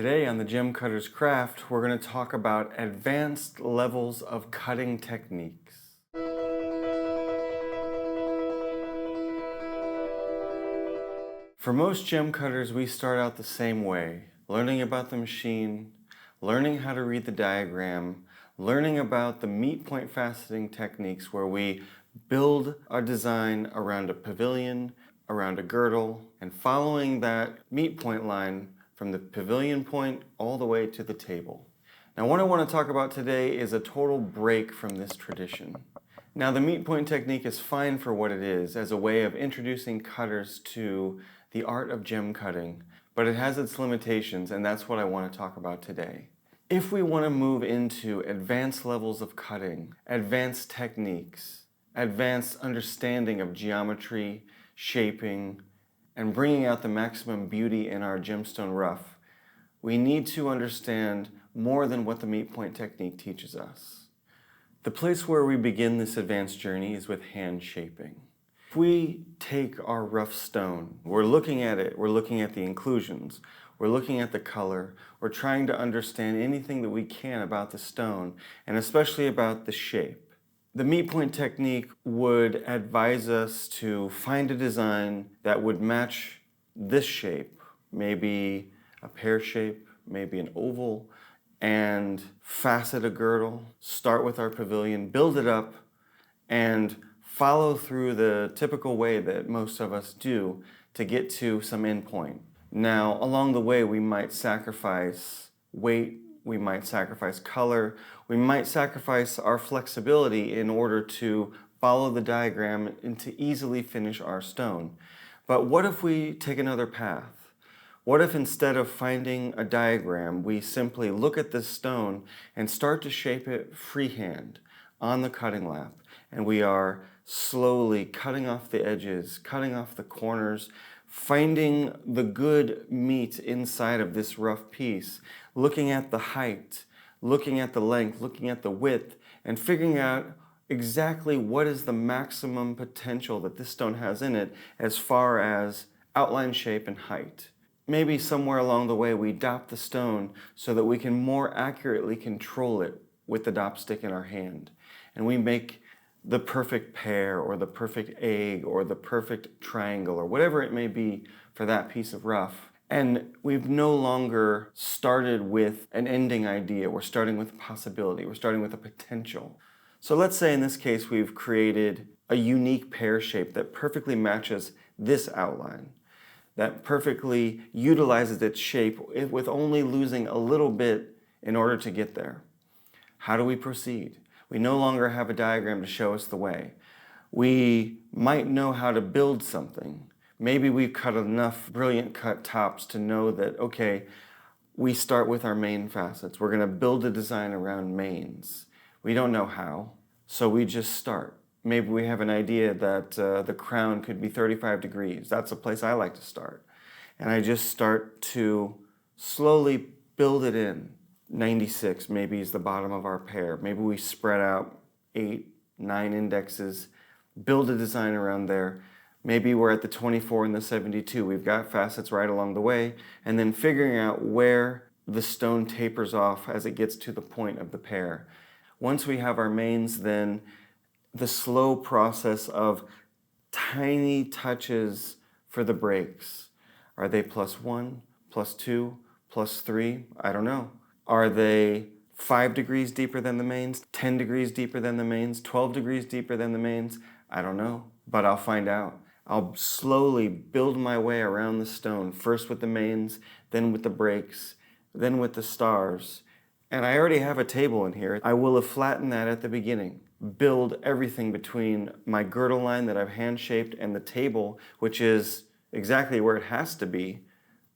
Today on the Gem Cutter's Craft, we're going to talk about advanced levels of cutting techniques. For most gem cutters, we start out the same way, learning about the machine, learning how to read the diagram, learning about the meat point faceting techniques where we build our design around a pavilion, around a girdle, and following that meat point line from the pavilion point all the way to the table. Now, what I want to talk about today is a total break from this tradition. Now, the meat point technique is fine for what it is as a way of introducing cutters to the art of gem cutting, but it has its limitations, and that's what I want to talk about today. If we want to move into advanced levels of cutting, advanced techniques, advanced understanding of geometry, shaping, and bringing out the maximum beauty in our gemstone rough, we need to understand more than what the meat point technique teaches us. The place where we begin this advanced journey is with hand shaping. If we take our rough stone, we're looking at it, we're looking at the inclusions, we're looking at the color, we're trying to understand anything that we can about the stone, and especially about the shape. The meat point technique would advise us to find a design that would match this shape, maybe a pear shape, maybe an oval, and facet a girdle, start with our pavilion, build it up, and follow through the typical way that most of us do to get to some end point. Now, along the way, we might sacrifice weight, we might sacrifice color, we might sacrifice our flexibility in order to follow the diagram and to easily finish our stone. But what if we take another path? What if instead of finding a diagram, we simply look at this stone and start to shape it freehand on the cutting lap, and we are slowly cutting off the edges, cutting off the corners, finding the good meat inside of this rough piece, looking at the height, looking at the length, looking at the width, and figuring out exactly what is the maximum potential that this stone has in it as far as outline, shape, and height. Maybe somewhere along the way we dop the stone so that we can more accurately control it with the dop stick in our hand. And we make the perfect pear or the perfect egg or the perfect triangle or whatever it may be for that piece of rough. And we've no longer started with an ending idea. We're starting with a possibility. We're starting with a potential. So let's say in this case we've created a unique pear shape that perfectly matches this outline, that perfectly utilizes its shape with only losing a little bit in order to get there. How do we proceed? We no longer have a diagram to show us the way. We might know how to build something. Maybe we've cut enough brilliant cut tops to know that, okay, we start with our main facets. We're going to build a design around mains. We don't know how, so we just start. Maybe we have an idea that the crown could be 35 degrees. That's a place I like to start. And I just start to slowly build it in. 96 maybe is the bottom of our pear. Maybe we spread out 8, 9 indexes, build a design around there. Maybe we're at the 24 and the 72. We've got facets right along the way, and then figuring out where the stone tapers off as it gets to the point of the pear. Once we have our mains, then the slow process of tiny touches for the breaks. Are they +1, +2, +3? I don't know. Are they 5 degrees deeper than the mains, 10 degrees deeper than the mains, 12 degrees deeper than the mains? I don't know, but I'll find out. I'll slowly build my way around the stone, first with the mains, then with the breaks, then with the stars. And I already have a table in here. I will have flattened that at the beginning. Build everything between my girdle line that I've hand-shaped and the table, which is exactly where it has to be,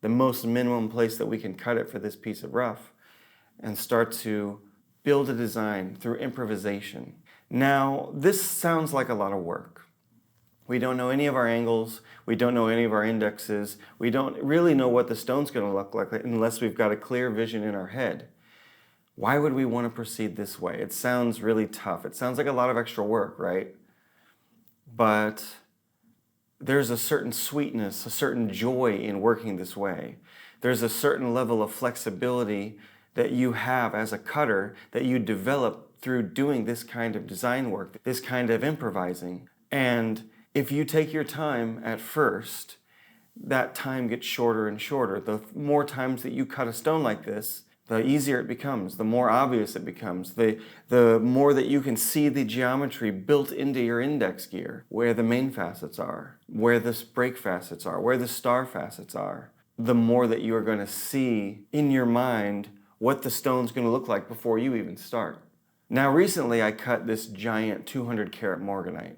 the most minimum place that we can cut it for this piece of rough, and start to build a design through improvisation. Now, this sounds like a lot of work. We don't know any of our angles, we don't know any of our indexes, we don't really know what the stone's going to look like unless we've got a clear vision in our head. Why would we want to proceed this way? It sounds really tough. It sounds like a lot of extra work, right? But there's a certain sweetness, a certain joy in working this way. There's a certain level of flexibility that you have as a cutter that you develop through doing this kind of design work, this kind of improvising. And if you take your time at first, that time gets shorter and shorter. The more times that you cut a stone like this, the easier it becomes, the more obvious it becomes, the more that you can see the geometry built into your index gear, where the main facets are, where the break facets are, where the star facets are, the more that you are going to see in your mind what the stone's going to look like before you even start. Now recently I cut this giant 200 karat morganite,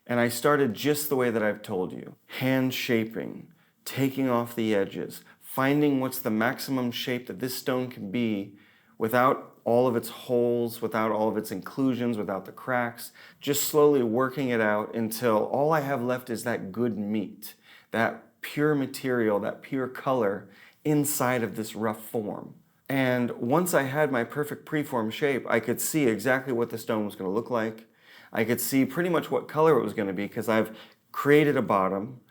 and I started just the way that I've told you, hand shaping, taking off the edges, finding what's the maximum shape that this stone can be without all of its holes, without all of its inclusions, without the cracks, just slowly working it out until all I have left is that good meat, that pure material, that pure color inside of this rough form. And once I had my perfect preform shape, I could see exactly what the stone was going to look like. I could see pretty much what color it was going to be because I've created a bottom,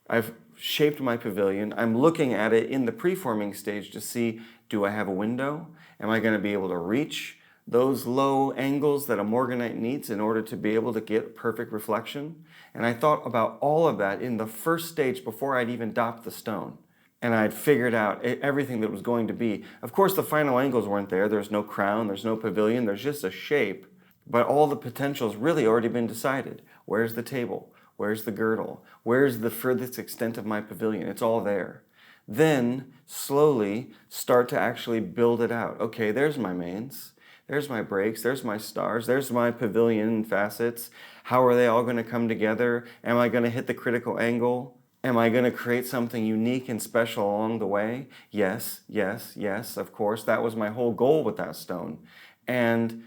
I've shaped my pavilion, I'm looking at it in the preforming stage to see, do I have a window? Am I going to be able to reach those low angles that a morganite needs in order to be able to get perfect reflection? And I thought about all of that in the first stage before I'd even dopped the stone. And I'd figured out everything that it was going to be. Of course, the final angles weren't there. There's no crown, there's no pavilion, there's just a shape. But all the potential's really already been decided. Where's the table? Where's the girdle? Where's the furthest extent of my pavilion? It's all there. Then, slowly, start to actually build it out. Okay, there's my mains. There's my breaks. There's my stars. There's my pavilion facets. How are they all going to come together? Am I going to hit the critical angle? Am I going to create something unique and special along the way? Yes, yes, yes, of course. That was my whole goal with that stone. And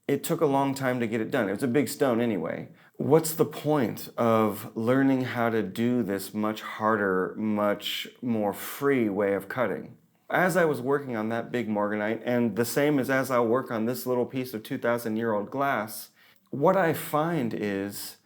it took a long time to get it done. It was a big stone anyway. What's the point of learning how to do this much harder, much more free way of cutting? As I was working on that big morganite, and the same as I'll work on this little piece of 2,000-year-old glass, what I find is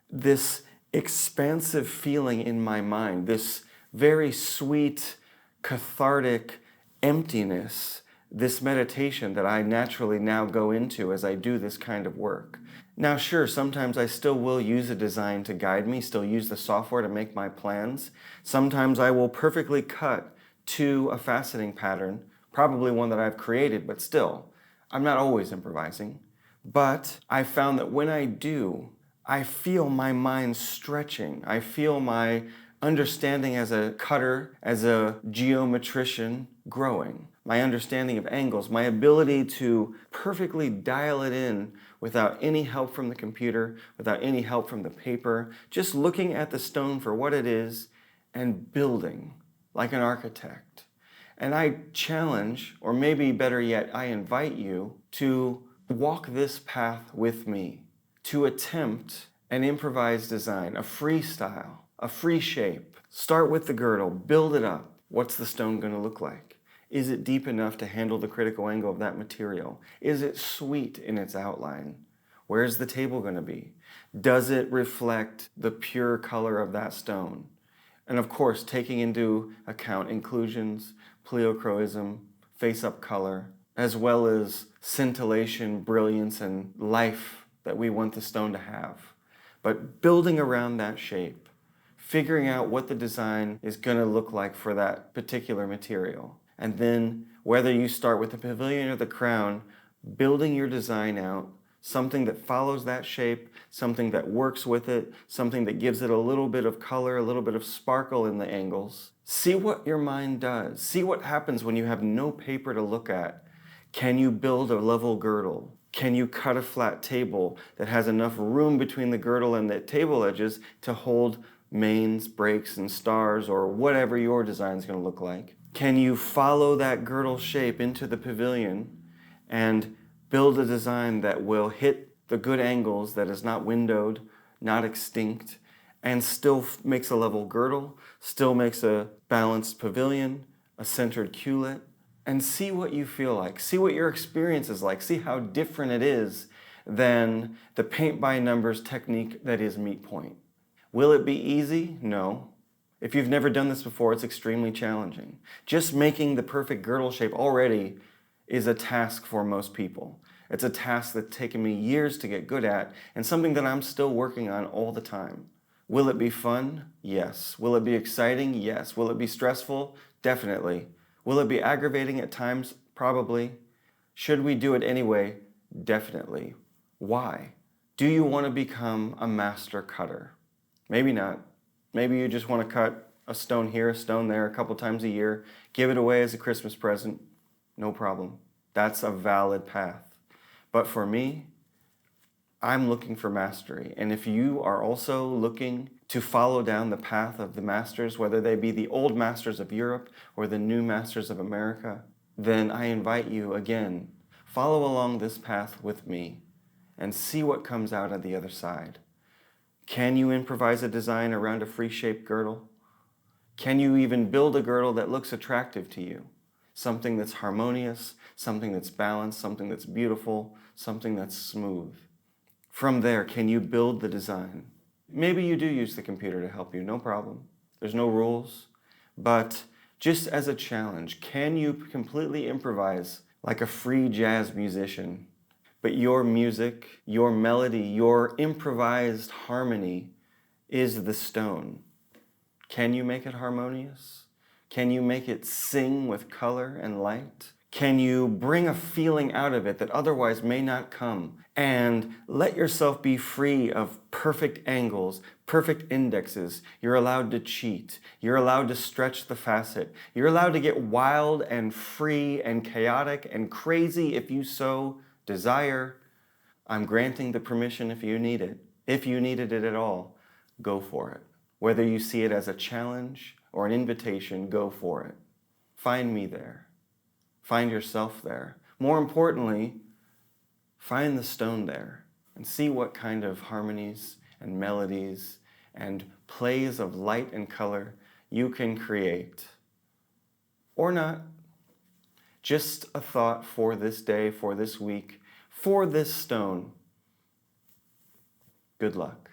this expansive feeling in my mind, this very sweet, cathartic emptiness, this meditation that I naturally now go into as I do this kind of work. Now sure, sometimes I still will use a design to guide me, still use the software to make my plans. Sometimes I will perfectly cut to a faceting pattern, probably one that I've created, but still, I'm not always improvising. But I found that when I do, I feel my mind stretching. I feel my understanding as a cutter, as a geometrician growing. My understanding of angles, my ability to perfectly dial it in without any help from the computer, without any help from the paper, just looking at the stone for what it is and building like an architect. And I challenge, or maybe better yet, I invite you to walk this path with me, to attempt an improvised design, a freestyle, a free shape. Start with the girdle, build it up. What's the stone going to look like? Is it deep enough to handle the critical angle of that material? Is it sweet in its outline? Where's the table going to be? Does it reflect the pure color of that stone? And of course, taking into account inclusions, pleochroism, face-up color, as well as scintillation, brilliance, and life that we want the stone to have. But building around that shape, figuring out what the design is going to look like for that particular material. And then, whether you start with the pavilion or the crown, building your design out, something that follows that shape, something that works with it, something that gives it a little bit of color, a little bit of sparkle in the angles. See what your mind does. See what happens when you have no paper to look at. Can you build a level girdle? Can you cut a flat table that has enough room between the girdle and the table edges to hold mains, breaks, and stars, or whatever your design is going to look like? Can you follow that girdle shape into the pavilion and build a design that will hit the good angles, that is not windowed, not extinct, and still makes a level girdle, still makes a balanced pavilion, a centered culet, and see what you feel like. See what your experience is like. See how different it is than the paint by numbers technique that is meat point. Will it be easy? No. If you've never done this before, it's extremely challenging. Just making the perfect girdle shape already is a task for most people. It's a task that's taken me years to get good at, and something that I'm still working on all the time. Will it be fun? Yes. Will it be exciting? Yes. Will it be stressful? Definitely. Will it be aggravating at times? Probably. Should we do it anyway? Definitely. Why? Do you want to become a master cutter? Maybe not. Maybe you just want to cut a stone here, a stone there, a couple times a year, give it away as a Christmas present. No problem. That's a valid path. But for me, I'm looking for mastery. And if you are also looking to follow down the path of the masters, whether they be the old masters of Europe or the new masters of America, then I invite you again, follow along this path with me and see what comes out on the other side. Can you improvise a design around a free-shaped girdle? Can you even build a girdle that looks attractive to you? Something that's harmonious, something that's balanced, something that's beautiful, something that's smooth. From there, can you build the design? Maybe you do use the computer to help you, no problem. There's no rules. But just as a challenge, can you completely improvise like a free jazz musician? But your music, your melody, your improvised harmony is the stone. Can you make it harmonious? Can you make it sing with color and light? Can you bring a feeling out of it that otherwise may not come? And let yourself be free of perfect angles, perfect indexes. You're allowed to cheat. You're allowed to stretch the facet. You're allowed to get wild and free and chaotic and crazy if you so desire. I'm granting the permission if you need it. If you needed it at all, go for it. Whether you see it as a challenge or an invitation, go for it. Find me there. Find yourself there. More importantly, find the stone there and see what kind of harmonies and melodies and plays of light and color you can create. Or not. Just a thought for this day, for this week, for this stone. Good luck.